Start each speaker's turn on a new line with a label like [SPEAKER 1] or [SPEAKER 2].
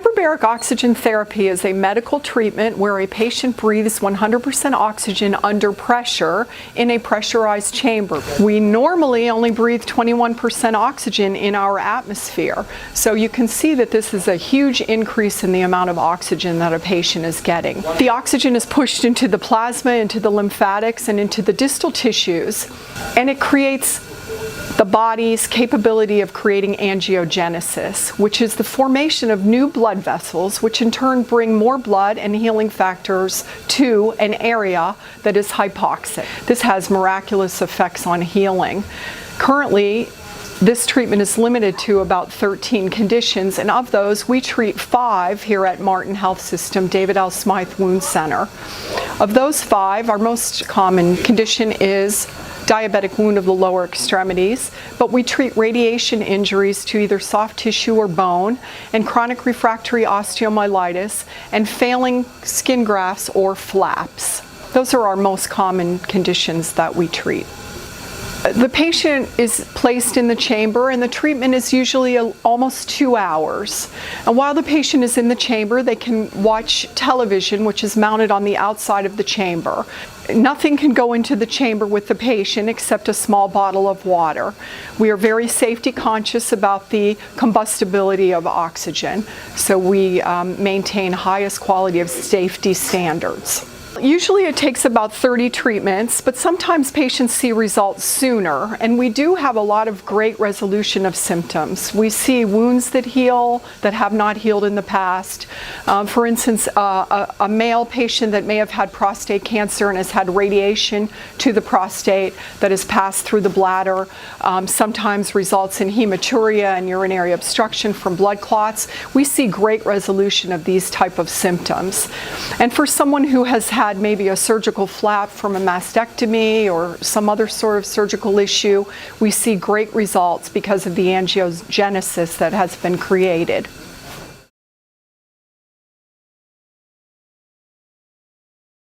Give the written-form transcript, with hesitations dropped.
[SPEAKER 1] Hyperbaric oxygen therapy is a medical treatment where a patient breathes 100% oxygen under pressure in a pressurized chamber. We normally only breathe 21% oxygen in our atmosphere, so you can see that this is a huge increase in the amount of oxygen that a patient is getting. The oxygen is pushed into the plasma, into the lymphatics, and into the distal tissues, and it creates the body's capability of creating angiogenesis, which is the formation of new blood vessels, which in turn bring more blood and healing factors to an area that is hypoxic. This has miraculous effects on healing. Currently, this treatment is limited to about 13 conditions, and of those, we treat 5 here at Martin Health System, David L. Smythe Wound Center. Of those 5, our most common condition is diabetic wound of the lower extremities, but we treat radiation injuries to either soft tissue or bone, and chronic refractory osteomyelitis, and failing skin grafts or flaps. Those are our most common conditions that we treat. The patient is placed in the chamber, and the treatment is usually almost 2 hours. And while the patient is in the chamber, they can watch television, which is mounted on the outside of the chamber. Nothing can go into the chamber with the patient except a small bottle of water. We are very safety conscious about the combustibility of oxygen, so we maintain highest quality of safety standards. Usually it takes about 30 treatments, but sometimes patients see results sooner, and we do have a lot of great resolution of symptoms. We see wounds that heal that have not healed in the past. For instance, a male patient that may have had prostate cancer and has had radiation to the prostate that has passed through the bladder sometimes results in hematuria and urinary obstruction from blood clots. We see great resolution of these type of symptoms. And for someone who has had maybe a surgical flap from a mastectomy or some other sort of surgical issue, we see great results because of the angiogenesis that has been created.